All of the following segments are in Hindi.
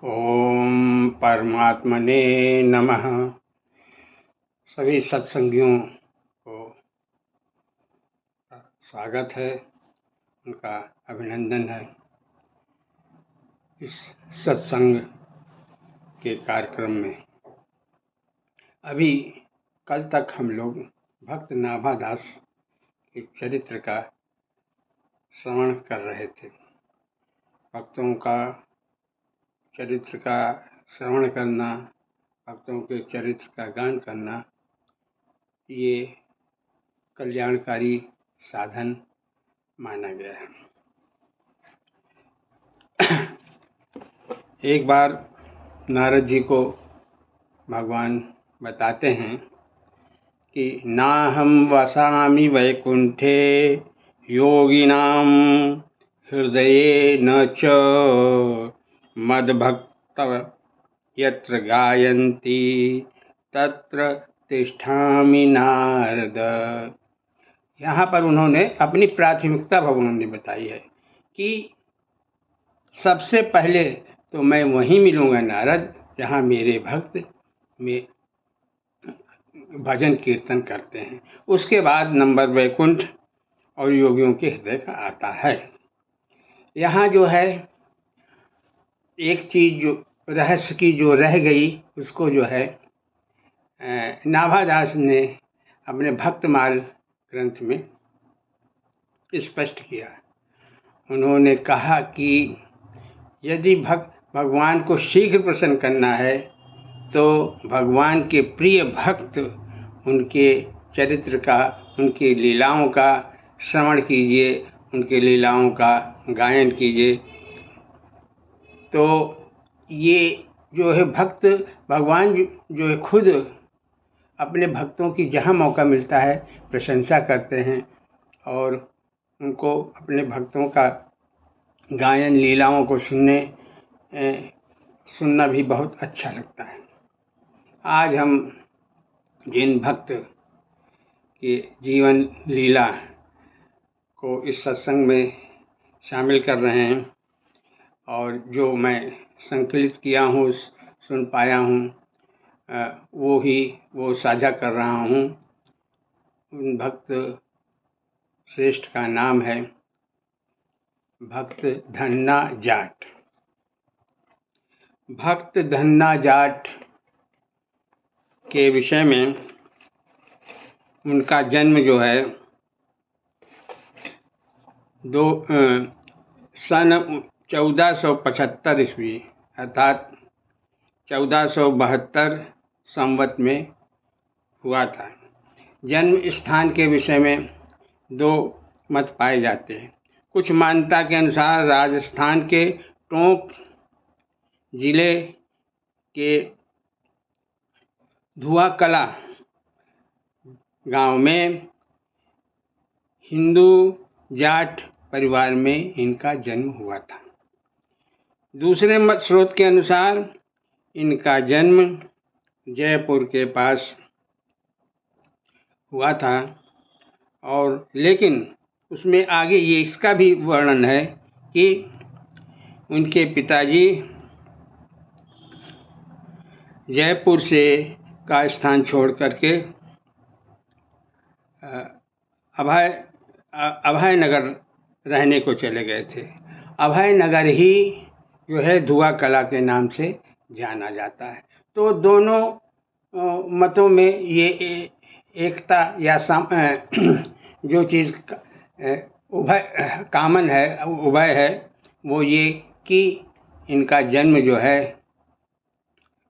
ओम परमात्मने नमः। सभी सत्संगियों को स्वागत है, उनका अभिनंदन है इस सत्संग के कार्यक्रम में। अभी कल तक हम लोग भक्त नाभादास के चरित्र का श्रवण कर रहे थे। भक्तों का चरित्र का श्रवण करना, भक्तों के चरित्र का गान करना, ये कल्याणकारी साधन माना गया है। एक बार नारद जी को भगवान बताते हैं कि नाहं वसामि वैकुंठे योगिनां हृदये न च मद्भक्तव यत्र गायन्ति तत्र तिष्ठामि नारद। यहाँ पर उन्होंने अपनी प्राथमिकता भगवान ने बताई है कि सबसे पहले तो मैं वहीं मिलूँगा नारद जहाँ मेरे भक्त में भजन कीर्तन करते हैं। उसके बाद नंबर वैकुंठ और योगियों के हृदय का आता है। यहाँ जो है एक चीज़ जो रहस्य की जो रह गई, उसको जो है नाभादास ने अपने भक्तमाल ग्रंथ में स्पष्ट किया। उन्होंने कहा कि यदि भगवान को शीघ्र प्रसन्न करना है तो भगवान के प्रिय भक्त उनके चरित्र का, उनकी लीलाओं का श्रवण कीजिए, उनके लीलाओं का गायन कीजिए। तो ये जो है भक्त, भगवान जो है खुद अपने भक्तों की जहाँ मौका मिलता है प्रशंसा करते हैं और उनको अपने भक्तों का गायन लीलाओं को सुनना भी बहुत अच्छा लगता है। आज हम जिन भक्त के जीवन लीला को इस सत्संग में शामिल कर रहे हैं और जो मैं संकलित किया हूँ, सुन पाया हूँ, वो साझा कर रहा हूँ। उन भक्त श्रेष्ठ का नाम है भक्त धन्ना जाट। भक्त धन्ना जाट के विषय में उनका जन्म जो है सन 1475 ईस्वी अर्थात 1472 संवत में हुआ था। जन्म स्थान के विषय में दो मत पाए जाते हैं। कुछ मान्यता के अनुसार राजस्थान के टोंक जिले के धुआ कला गांव में हिंदू जाट परिवार में इनका जन्म हुआ था। दूसरे मत स्रोत के अनुसार इनका जन्म जयपुर के पास हुआ था, और लेकिन उसमें आगे ये इसका भी वर्णन है कि उनके पिताजी जयपुर से का स्थान छोड़ करके अभय नगर रहने को चले गए थे। अभय नगर ही जो है धुआ कला के नाम से जाना जाता है। तो दोनों मतों में ये एकता या जो चीज़ उभय कामन है, उभय है, वो ये कि इनका जन्म जो है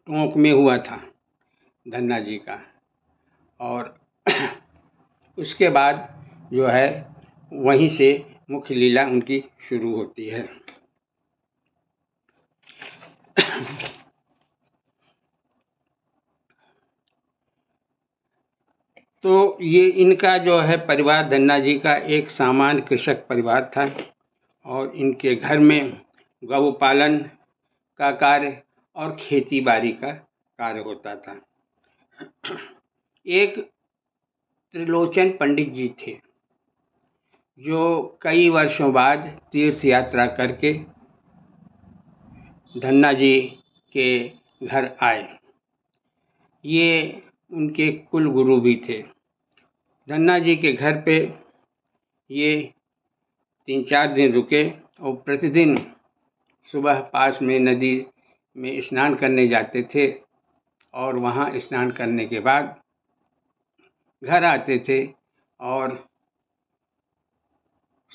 टोंक में हुआ था धन्ना जी का, और उसके बाद जो है वहीं से मुख्य लीला उनकी शुरू होती है। तो ये इनका जो है परिवार धन्ना जी का एक सामान्य कृषक परिवार था और इनके घर में गौ पालन का कार्य और खेती बाड़ी का कार्य होता था। एक त्रिलोचन पंडित जी थे जो कई वर्षों बाद तीर्थ यात्रा करके धन्ना जी के घर आए। ये उनके कुल गुरु भी थे। धन्ना जी के घर पे ये 3-4 दिन रुके और प्रतिदिन सुबह पास में नदी में स्नान करने जाते थे और वहाँ स्नान करने के बाद घर आते थे और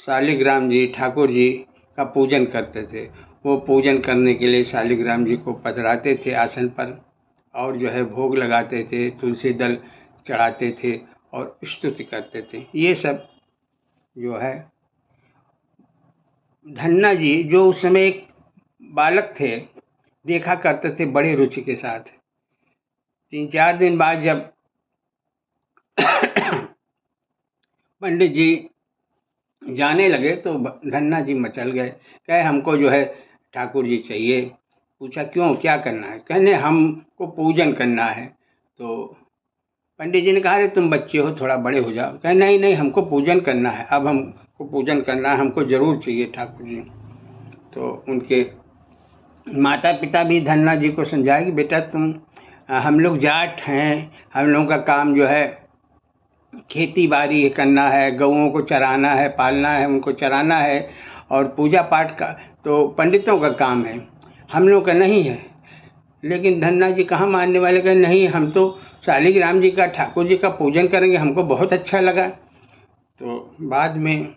शालिग्राम जी ठाकुर जी का पूजन करते थे। वो पूजन करने के लिए शालिग्राम जी को पधराते थे आसन पर और जो है भोग लगाते थे, तुलसी दल चढ़ाते थे और स्तुति करते थे। ये सब जो है धन्ना जी जो उस समय एक बालक थे देखा करते थे बड़े रुचि के साथ। 3-4 दिन बाद जब पंडित जी जाने लगे तो धन्ना जी मचल गए, कहे हमको जो है ठाकुर जी चाहिए। पूछा क्यों, क्या करना है? कहने हमको पूजन करना है। तो पंडित जी ने कहा अरे तुम बच्चे हो, थोड़ा बड़े हो जाओ। कहे नहीं नहीं, हमको पूजन करना है, अब हमको पूजन करना है, हमको ज़रूर चाहिए ठाकुर जी। तो उनके माता पिता भी धन्ना जी को समझाए कि बेटा तुम हम लोग जाट हैं, हम लोगों का काम जो है खेती बाड़ी करना है, गऊओं को चराना है, पालना है, उनको चराना है और पूजा पाठ का तो पंडितों का काम है, हम लोग का नहीं है। लेकिन धन्ना जी कहाँ मानने वाले, कहे नहीं हम तो शालिग्राम जी का ठाकुर जी का पूजन करेंगे, हमको बहुत अच्छा लगा। तो बाद में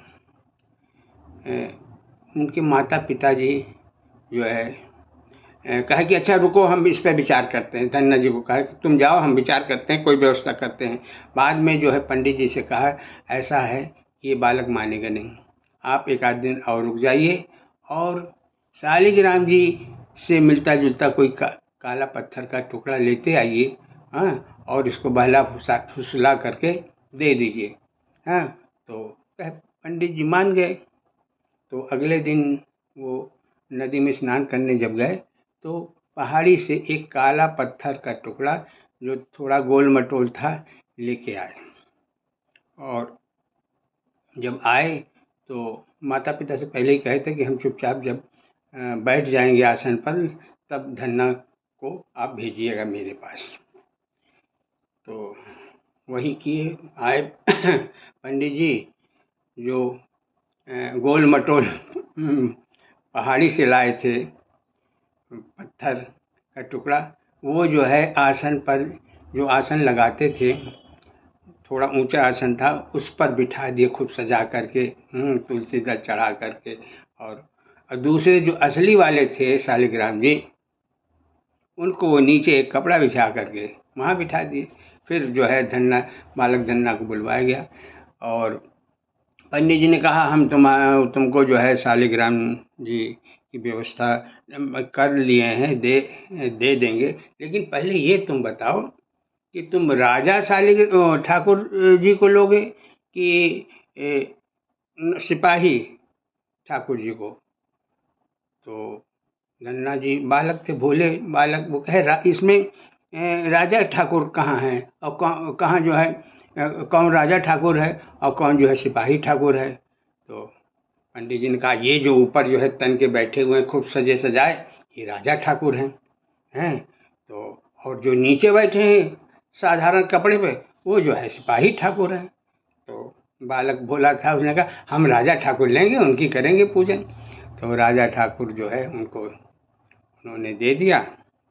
उनके माता पिता जी जो है कहा कि अच्छा रुको हम इस पर विचार करते हैं। धन्ना जी को कहा कि तुम जाओ हम विचार करते हैं, कोई व्यवस्था करते हैं। बाद में जो है पंडित जी से कहा ऐसा है ये बालक मानेगा नहीं, आप एक आध दिन और रुक जाइए और शालिग्राम जी से मिलता जुलता कोई काला पत्थर का टुकड़ा लेते आइए, हाँ, और इसको बहला फुसला करके दे दीजिए। हाँ, तो पंडित जी मान गए। तो अगले दिन वो नदी में स्नान करने जब गए तो पहाड़ी से एक काला पत्थर का टुकड़ा जो थोड़ा गोल मटोल था लेके आए। और जब आए तो माता पिता से पहले ही कहे थे कि हम चुपचाप जब बैठ जाएंगे आसन पर तब धन्ना को आप भेजिएगा मेरे पास। तो वही किए, आए पंडित जी जो गोल मटोल पहाड़ी से लाए थे पत्थर का टुकड़ा, वो जो है आसन पर जो आसन लगाते थे, थोड़ा ऊंचा आसन था, उस पर बिठा दिए खूब सजा करके, तुलसी दल चढ़ा करके। और दूसरे जो असली वाले थे शालिग्राम जी, उनको वो नीचे एक कपड़ा बिछा करके वहाँ बिठा दिए। फिर जो है बालक धन्ना को बुलवाया गया और पंडित जी ने कहा हम तुमको जो है शालिग्राम जी की व्यवस्था कर लिए हैं, दे देंगे, लेकिन पहले ये तुम बताओ कि तुम राजा ठाकुर जी को लोगे कि सिपाही ठाकुर जी को? तो धन्ना जी बालक थे, भोले बालक, वो कहे इसमें राजा ठाकुर कहाँ हैं और कहाँ जो है कौन राजा ठाकुर है और कौन जो है सिपाही ठाकुर है? तो पंडित जी ने कहा ये जो ऊपर जो है तन के बैठे हुए हैं खूब सजे सजाए, ये राजा ठाकुर हैं। तो और जो नीचे बैठे हैं साधारण कपड़े पे, वो जो है सिपाही ठाकुर हैं। तो बालक भोला था, उसने कहा हम राजा ठाकुर लेंगे, उनकी करेंगे पूजन। तो राजा ठाकुर जो है उनको उन्होंने दे दिया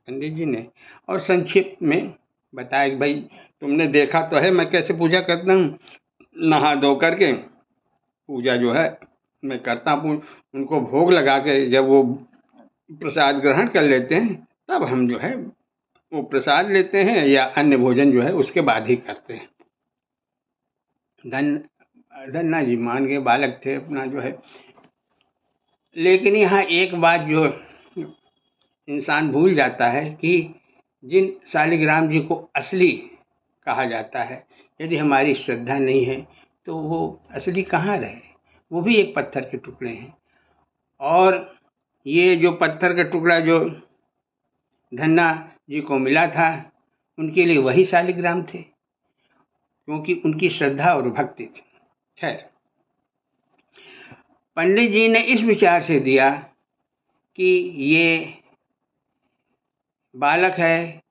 पंडित जी ने, और संक्षिप्त में बताया कि भाई तुमने देखा तो है मैं कैसे पूजा करता हूँ, नहा धो करके पूजा जो है मैं करता हूँ, उनको भोग लगा के जब वो प्रसाद ग्रहण कर लेते हैं तब हम जो है वो प्रसाद लेते हैं या अन्य भोजन जो है उसके बाद ही करते हैं। धन्ना जी मान गए, बालक थे अपना जो है। लेकिन यहाँ एक बात जो इंसान भूल जाता है कि जिन शालिग्राम जी को असली कहा जाता है, यदि हमारी श्रद्धा नहीं है तो वो असली कहाँ रहे? वो भी एक पत्थर के टुकड़े हैं। और ये जो पत्थर का टुकड़ा जो धन्ना जी को मिला था, उनके लिए वही शालिग्राम थे, क्योंकि उनकी श्रद्धा और भक्ति थी। खैर, पंडित जी ने इस विचार से दिया कि ये बालक है,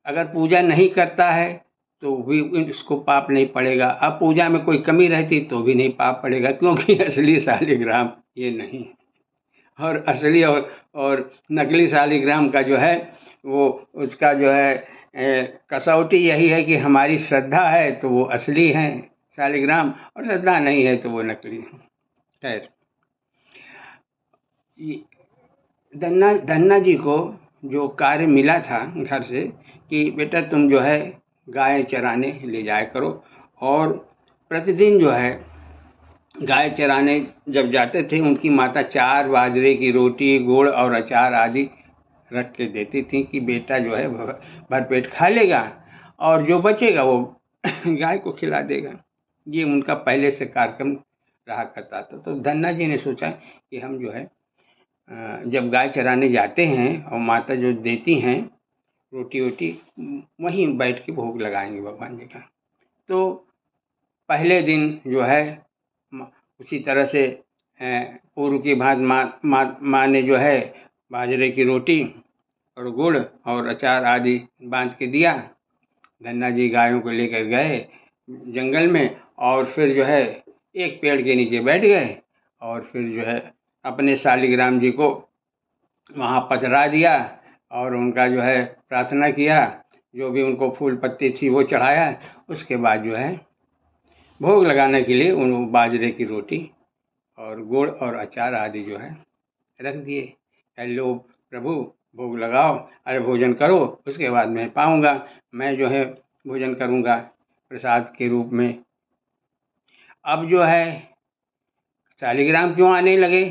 अगर पूजा नहीं करता है तो भी उसको पाप नहीं पड़ेगा। अब पूजा में कोई कमी रहती तो भी नहीं पाप पड़ेगा, क्योंकि असली शालिग्राम ये नहीं है। और असली और नकली शालिग्राम का जो है वो उसका जो है कसौटी यही है कि हमारी श्रद्धा है तो वो असली है शालिग्राम, और श्रद्धा नहीं है तो वो नकली है। खैर, धन्ना जी को जो कार्य मिला था घर से कि बेटा तुम जो है गाय चराने ले जाया करो, और प्रतिदिन जो है गाय चराने जब जाते थे उनकी माता 4 बाजरे की रोटी, गुड़ और अचार आदि रख के देती थी कि बेटा जो है भरपेट खा लेगा और जो बचेगा वो गाय को खिला देगा। ये उनका पहले से कार्यक्रम रहा करता था। तो धन्ना जी ने सोचा कि हम जो है जब गाय चराने जाते हैं और माता जो देती हैं रोटी वोटी, वहीं बैठ के भोग लगाएंगे भगवान जी का। तो पहले दिन जो है उसी तरह से पूर्व की भांति माँ ने जो है बाजरे की रोटी और गुड़ और अचार आदि बांध के दिया। धन्ना जी गायों को लेकर गए जंगल में और फिर जो है एक पेड़ के नीचे बैठ गए और फिर जो है अपने शालिग्राम जी को वहाँ पधरा दिया और उनका जो है प्रार्थना किया, जो भी उनको फूल पत्ती थी वो चढ़ाया। उसके बाद जो है भोग लगाने के लिए उन बाजरे की रोटी और गुड़ और अचार आदि जो है रख दिए। हेलो प्रभु भोग लगाओ, अरे भोजन करो, उसके बाद मैं पाऊँगा, मैं जो है भोजन करूँगा प्रसाद के रूप में। अब जो है शालिग्राम क्यों आने लगे,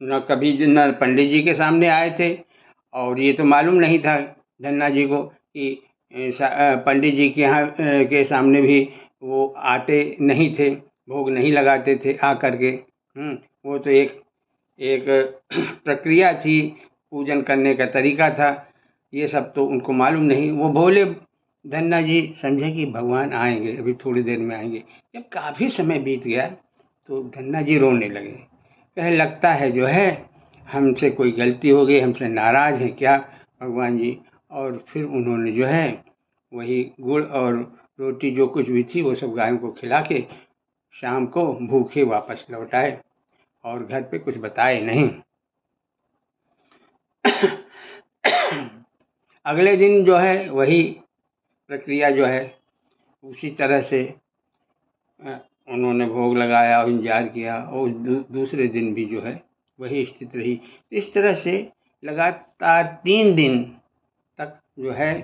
न कभी न पंडित जी के सामने आए थे, और ये तो मालूम नहीं था धन्ना जी को कि पंडित जी के यहाँ के सामने भी वो आते नहीं थे, भोग नहीं लगाते थे आ कर के। वो तो एक प्रक्रिया थी, पूजन करने का तरीका था, ये सब तो उनको मालूम नहीं। वो बोले धन्ना जी समझे कि भगवान आएंगे, अभी थोड़ी देर में आएंगे। जब काफ़ी समय बीत गया तो धन्ना जी रोने लगे, कहे लगता है जो है हमसे कोई गलती हो गई, हमसे नाराज़ हैं क्या भगवान जी। और फिर उन्होंने जो है वही गुड़ और रोटी जो कुछ भी थी वो सब गायों को खिला के शाम को भूखे वापस लौट आए और घर पे कुछ बताए नहीं। अगले दिन जो है वही प्रक्रिया जो है उसी तरह से उन्होंने भोग लगाया और इंतजार किया, और दूसरे दिन भी जो है वही स्थिति रही। इस तरह से लगातार 3 दिन तक जो है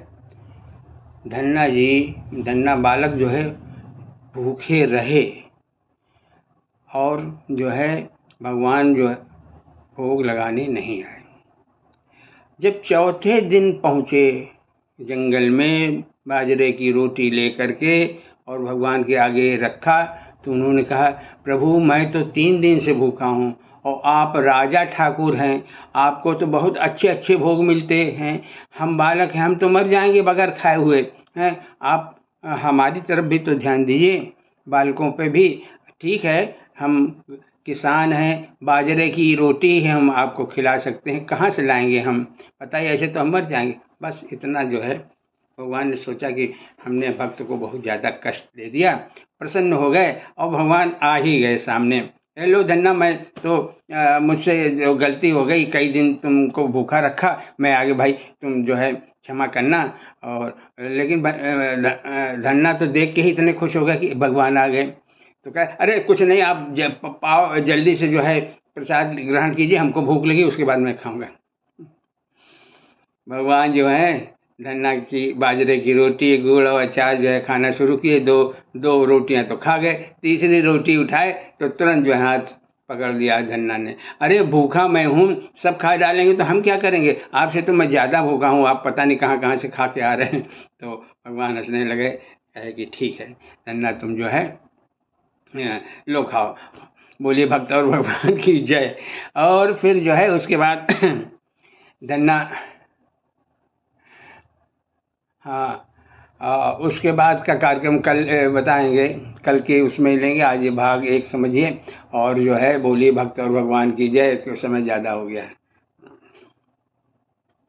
धन्ना बालक जो है भूखे रहे, और जो है भगवान जो है भोग लगाने नहीं आए। जब चौथे दिन पहुँचे जंगल में बाजरे की रोटी लेकर के और भगवान के आगे रखा, तो उन्होंने कहा प्रभु मैं तो 3 दिन से भूखा हूँ और आप राजा ठाकुर हैं, आपको तो बहुत अच्छे अच्छे भोग मिलते हैं, हम बालक हैं, हम तो मर जाएंगे बगैर खाए हुए हैं, आप हमारी तरफ भी तो ध्यान दीजिए, बालकों पे भी। ठीक है हम किसान हैं, बाजरे की रोटी है हम आपको खिला सकते हैं, कहाँ से लाएंगे हम, बताइए, ऐसे तो हम मर जाएंगे। बस इतना जो है भगवान ने सोचा कि हमने भक्त को बहुत ज़्यादा कष्ट दे दिया, प्रसन्न हो गए और भगवान आ ही गए सामने। हेलो धन्ना, मैं तो मुझसे जो गलती हो गई, कई दिन तुमको भूखा रखा, मैं आगे भाई तुम जो है क्षमा करना। और लेकिन धन्ना तो देख के ही इतने खुश हो गए कि भगवान आ गए, तो कहा अरे कुछ नहीं, आप पाओ जल्दी से जो है प्रसाद ग्रहण कीजिए, हमको भूख लगी उसके बाद मैं खाऊंगा। भगवान जो है धन्ना की बाजरे की रोटी गुड़ और अचार जो है खाना शुरू किए। दो रोटियां तो खा गए, तीसरी रोटी उठाए तो तुरंत जो है हाथ पकड़ लिया धन्ना ने, अरे भूखा मैं हूँ, सब खा डालेंगे तो हम क्या करेंगे, आपसे तो मैं ज़्यादा भूखा हूँ, आप पता नहीं कहाँ कहाँ से खा के आ रहे हैं। तो भगवान हंसने लगे, कहे कि ठीक है धन्ना तुम जो है लो खाओ। बोलिए भक्त और भगवान की जय। और फिर जो है उसके बाद धन्ना, हाँ उसके बाद का कार्यक्रम कल बताएंगे, कल के उसमें लेंगे, आज ये भाग 1 समझिए। और जो है बोलिए भक्त और भगवान की जय, क्यों समय ज़्यादा हो गया है।